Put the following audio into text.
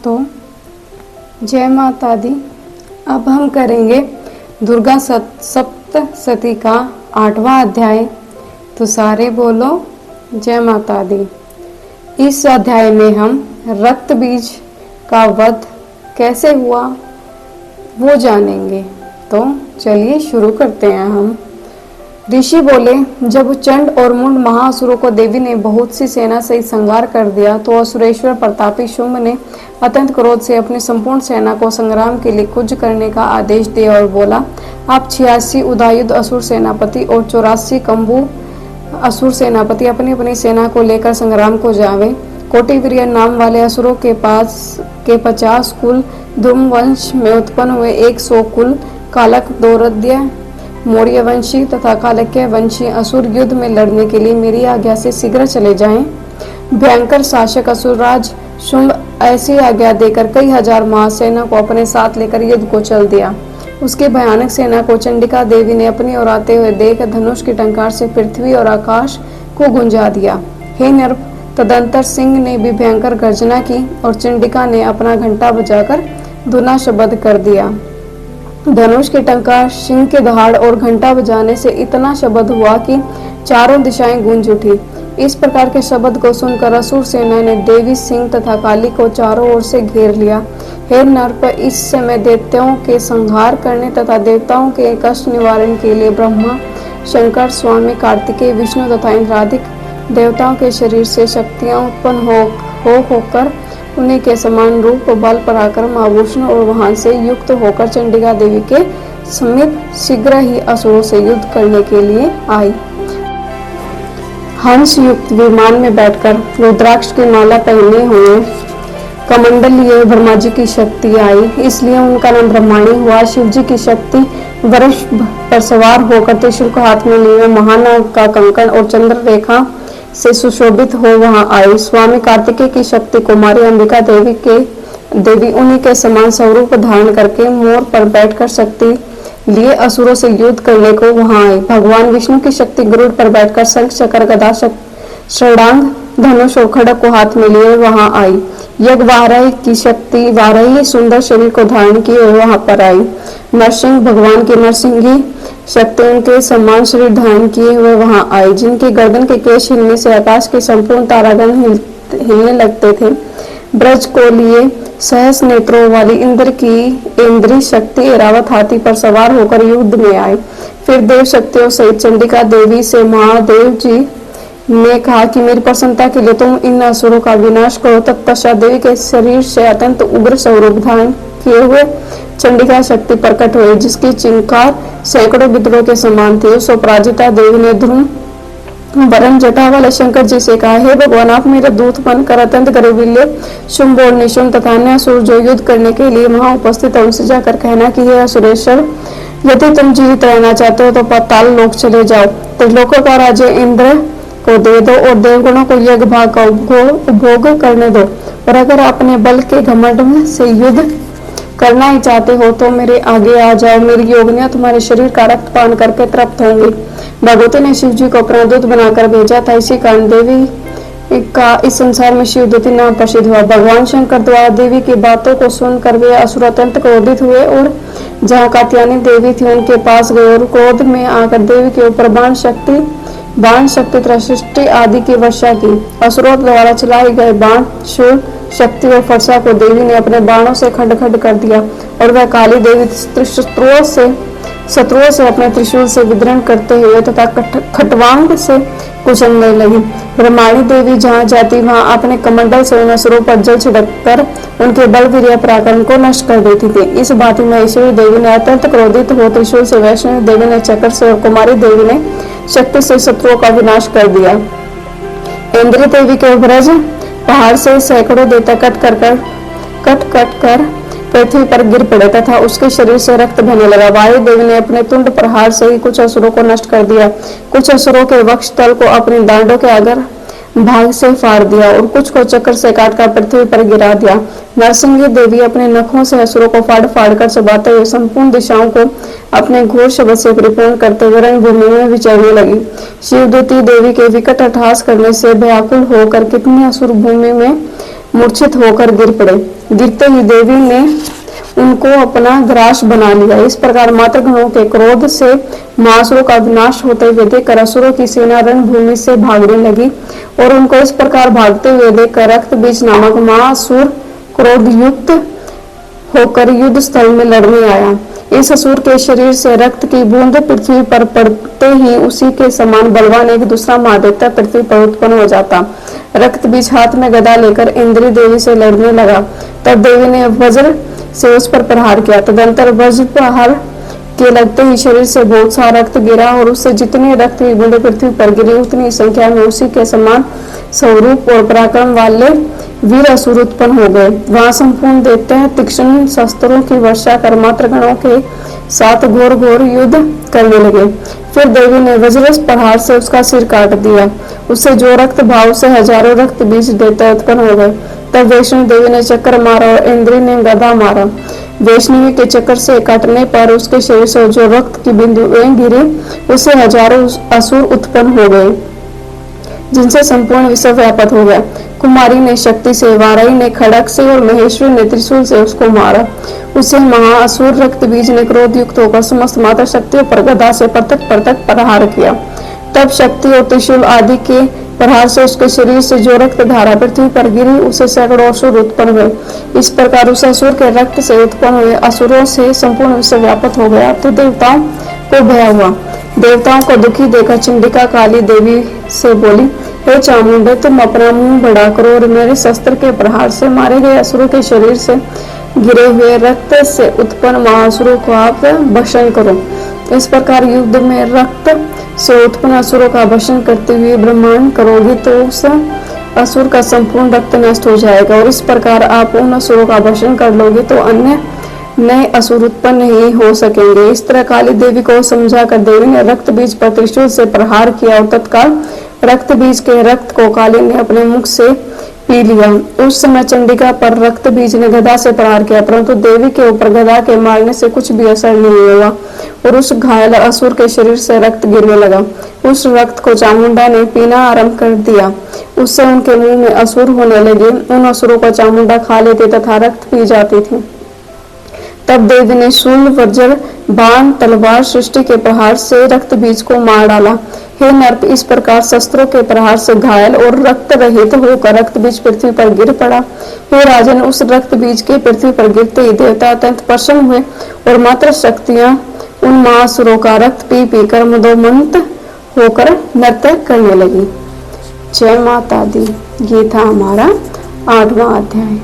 तो जय माता दी। अब हम करेंगे दुर्गा सप्तशती का 8वां अध्याय। तो सारे बोलो जय माता दी। इस अध्याय में हम रक्त बीज का वध कैसे हुआ वो जानेंगे। तो चलिए शुरू करते हैं। हम ऋषि बोले, जब चंड और मुंड महाअसुरों को देवी ने बहुत सी सेना से संहार कर दिया तो असुरेश्वर प्रतापी शुंभ ने अत्यंत क्रोध से अपनी संपूर्ण सेना को संग्राम के लिए कुछ करने का आदेश दिया और बोला, आप 86 उदायुध असुर सेनापति और 84 कंबू असुर सेनापति अपनी अपनी सेना को लेकर संग्राम को जावे। कोटिवीर्य नाम वाले असुरों के पास के 50 कुल धूम वंश में उत्पन्न हुए 100 कुल कालक दौरद्य मौर्य वंशी तथा कालक्य वंशी असुर युद्ध में लड़ने के लिए मेरी आज्ञा से शीघ्र चले जाएं। भयंकर शासक असुरराज शुंभ ऐसी आज्ञा देकर कई हजार महासेना को अपने साथ लेकर युद्ध को चल दिया। उसकी भयानक सेना को चंडिका देवी ने अपनी ओर आते हुए देख धनुष की टंकार से पृथ्वी और आकाश को गुंजा दिया। हे नृप, तदंतर सिंह ने भी भयंकर गर्जना की और चंडिका ने अपना घंटा बजाकर धुना शब्द कर दिया। धनुष की टंकार, सिंह के दहाड़ और घंटा बजाने से इतना शब्द हुआ कि चारों दिशाएं गूंज उठी। इस प्रकार के शब्द को सुनकर असुर सेना ने देवी, सिंह तथा काली को चारों ओर से घेर लिया। हे नरप, इस समय दैत्यों के संहार करने तथा देवताओं के कष्ट निवारण के लिए ब्रह्मा, शंकर, स्वामी कार्तिकेय, विष्णु तथा इंद्रादिक देवताओं के शरीर से शक्तियां उत्पन्न होकर उन्हीं के समान रूप, बल, पराक्रम, आभूषण और वाहन से युक्त होकर चंडिका देवी के समीप शीघ्र ही असुरों से युद्ध करने के लिए आई। हंस युक्त विमान में बैठकर रुद्राक्ष की माला पहने हुए कमंडल लिए ब्रह्मा जी की शक्ति आई, इसलिए उनका नाम ब्रह्माणी हुआ। शिव जी की शक्ति वृषभ पर सवार होकर त्रिशूल को हाथ में लिए महानाग का कंकण और चंद्र रेखा से सुशोभित हो वहां आई। स्वामी कार्तिकेय की शक्ति कुमारी अंबिका देवी उन्हीं के समान स्वरूप धारण करके मोर पर बैठकर शक्ति लिए असुरों से युद्ध करने को वहां आई। भगवान विष्णु की शक्ति गरुड़ पर बैठकर शंख, चक्र, गदा, षडांग, धनुष और खड्ग को हाथ में लिए वहां आई। यज्ञ वाराही की शक्ति वाराही सुंदर शरीर को धारण किए वहां पर आई। नरसिंह भगवान की नरसिंही शक्ति उनके समान शरीर धारण किए हुए वहां आई, जिनकी गर्दन के केश हिलने से आकाश के संपूर्ण तारागण हिलने लगते थे। ब्रज को लिए सहस नेत्रों वाली इंद्र की इंद्री शक्ति ऐरावत हाथी पर सवार होकर युद्ध में आई। फिर देव शक्तियों सहित चंडिका देवी से महादेव जी ने कहा कि मेरी प्रसन्नता के लिए तुम इन असुरों का विनाश करो। तत्पश्चात देवी के शरीर से अत्यंत उग्र स्वरूप धारण किए हुए चंडिका शक्ति प्रकट हुई, जिसकी चिंकार सैकड़ों विद्रोह के समान थी। उस अपराजिता देवी ने ध्रुव वरण जटा वाले शंकर जी से कहा, हे भगवान, आप मेरे दूत बनकर अत्यंत गर्विल्य शुंभ और निशुंभ तथा अन्य असुर जो युद्ध करने के लिए वहां उपस्थित है उनसे जाकर कहना कि हे असुरेश्वर, यदि तुम जीवित रहना चाहते हो तो पाताल लोक चले जाओ, त्रिलोकों का राज्य इंद्र को दे दो और देवगणों को यज्ञ भाग का उपभोग करने दो। और अगर अपने बल के घमंड से युद्ध करना ही चाहते हो तो मेरे आगे आ जाओ। मेरी योगिनियां तुम्हारे शरीर का रक्त पान करके तृप्त होंगी। भगवती ने शिव जी को अपना दूत बनाकर भेजा था, इसी कारण देवी का इस संसार में शिवदूती नाम प्रसिद्ध हुआ। भगवान शंकर द्वारा देवी की बातों को सुनकर वे असुर अत्यंत क्रोधित हुए और जहाँ कात्यायनी देवी थी उनके पास गए और क्रोध में आकर देवी के ऊपर बाण शक्ति त्रसृष्टि आदि की वर्षा की। असुरों द्वारा चलाए गए बाण, शूल, शक्ति और फरसा को देवी ने अपने बाणों से खंड कर दिया और वह काली देवी शत्रुओं से अपने त्रिशूल से विद्रोह करते हुए तथा खटवांग से कुचलने लगी। ब्रह्माणी देवी जहाँ जाती वहां अपने कमंडल से उन असुरों पर जल छिड़ककर उनके बल, वीर्य, पराक्रम को नष्ट कर देती थी। इस भांति महेश्वरी देवी ने अत्यंत क्रोधित हो त्रिशूल से, वैष्णवी देवी ने चक्र से और कुमारी देवी ने शक्ति से शत्रुओं का विनाश कर दिया। इंद्री देवी के ब्रज पहाड़ से सैकड़ों देवता कट कर पृथ्वी पर गिर पड़े तथा उसके शरीर से रक्त बहने लगा। वायु देवी ने अपने तुंड प्रहार से ही कुछ असुरों को नष्ट कर दिया, कुछ असुरों के वक्ष तल को अपनी दांडों के अगर भाग से फाड़ दिया और कुछ को चक्र से काटकर पृथ्वी पर गिरा दिया। नरसिंही देवी अपने नखों से असुरों को फाड़ कर चबाते हुए संपूर्ण दिशाओं को अपने घोर शब्द से परिपूर्ण करते हुए रणभूमि में विचरने लगी। शिवदूती देवी के विकट अट्टहास करने से व्याकुल होकर कितने असुर भूमि में मूर्छित होकर गिर पड़े। गिरते ही देवी ने उनको अपना ग्रास बना लिया। इस प्रकार मातृगणों के क्रोध से महासुरों का विनाश होते हुए देखकर असुरों की सेना रणभूमि से भागने लगी और उनको इस प्रकार भागते हुए देखकर रक्तबीज नामक महासुर क्रोध युक्त होकर युद्ध स्थल में लड़ने आया। इस असुर के शरीर से रक्त की बूंद पृथ्वी पर पड़ते ही उसी के समान बलवान एक दूसरा महादेवता पृथ्वी पर उत्पन्न हो जाता। रक्तबीज हाथ में गदा लेकर इंद्री देवी से लड़ने लगा। तब देवी ने वज्र से उस पर प्रहार किया। तदंतर वज्र प्रहार के लगते ही शरीर से बहुत सा रक्त गिरा और उससे जितने रक्त की बूंदें पृथ्वी पर गिरी उतनी संख्या में उसी के समान स्वरूप और पराक्रम वाले वीर असुर उत्पन्न हो गए। वहां संपूर्ण देवता हैं तीक्ष्ण शस्त्रों की वर्षा कर मातृगणों के साथ घोर घोर युद्ध करने लगे। फिर देवी ने वज्र प्रहार से उसका सिर काट दिया। उससे जो रक्त भाव से हजारों रक्त बीज देवता उत्पन्न हो गए। तब वैष्णवी देवी ने चक्कर मारा और इंद्री ने गदा मारा। वैष्णवी के चक्कर से काटने पर उसके शरीर से जो रक्त की बिंदुएं गिरी उससे हजारों असुर उत्पन्न हो गए जिनसे संपूर्ण विश्व व्यापक हो गया। कुमारी ने शक्ति से, वाराई ने खड़ग से और महेश्वरी ने त्रिशूल से उसको मारा। उसे महाअसुर रक्त बीज ने क्रोध युक्त होकर समस्त माता शक्तियों पर गदा से पृथक पृथक प्रहार किया। तब शक्ति और त्रिशूल आदि के प्रहार से उसके शरीर से जो रक्त धारा पृथ्वी पर गिरी उसे सैकड़ों असुर उत्पन्न हुए। इस प्रकार उस असुर के रक्त से उत्पन्न हुए असुरों से संपूर्ण विश्व व्यापक हो गया। तो देवताओं को भय हुआ। देवताओं को दुखी देखकर चंडिका काली देवी से बोली, हे चामुंडे, तुम अपना मुंह बड़ा करो और मेरे शस्त्र के प्रहार से मारे गए असुरों के शरीर से गिरे हुए रक्त से उत्पन्न महासुरों को आप भक्षण करो। इस प्रकार युद्ध में रक्त से उत्पन्न असुरों का भक्षण करते हुए ब्रह्मांड करोगे तो उस असुर का संपूर्ण रक्त नष्ट हो जाएगा और इस प्रकार आप उन असुरों का भक्षण कर लोगे तो अन्य नए असुर उत्पन्न नहीं हो सकेंगे। इस तरह काली देवी को समझाकर देवी ने रक्त बीज पर त्रिशूल से प्रहार किया और तत्काल रक्त बीज के रक्त को काली ने अपने मुख से पी लिया। उस समय चंडिका पर रक्त बीज ने गदा से प्रहार किया परंतु देवी के ऊपर गदा के मारने से कुछ भी असर नहीं हुआ और उस घायल असुर के शरीर से रक्त गिरने लगा। उस रक्त को चामुंडा ने पीना आरंभ कर दिया। उससे उनके मुंह में असुर होने लगे। उन असुरों को चामुंडा खा लेती तथा रक्त पी जाती थी। तब देवी ने शूल, वज्र, बाण, तलवार, सृष्टि के प्रहार से रक्त बीज को मार डाला। हे नर्प, इस प्रकार शस्त्रों के प्रहार से घायल और रक्त रहित होकर रक्त बीज पृथ्वी पर गिर पड़ा। हे राजन, उस रक्त बीज के पृथ्वी पर गिरते ही देवता अत्यंत प्रसन्न हुए और मात्र शक्तियां उन महासुरों का रक्त पी पी कर मदोमंत होकर नृत्य करने लगी। जय माता दी। ये था हमारा 8वां अध्याय।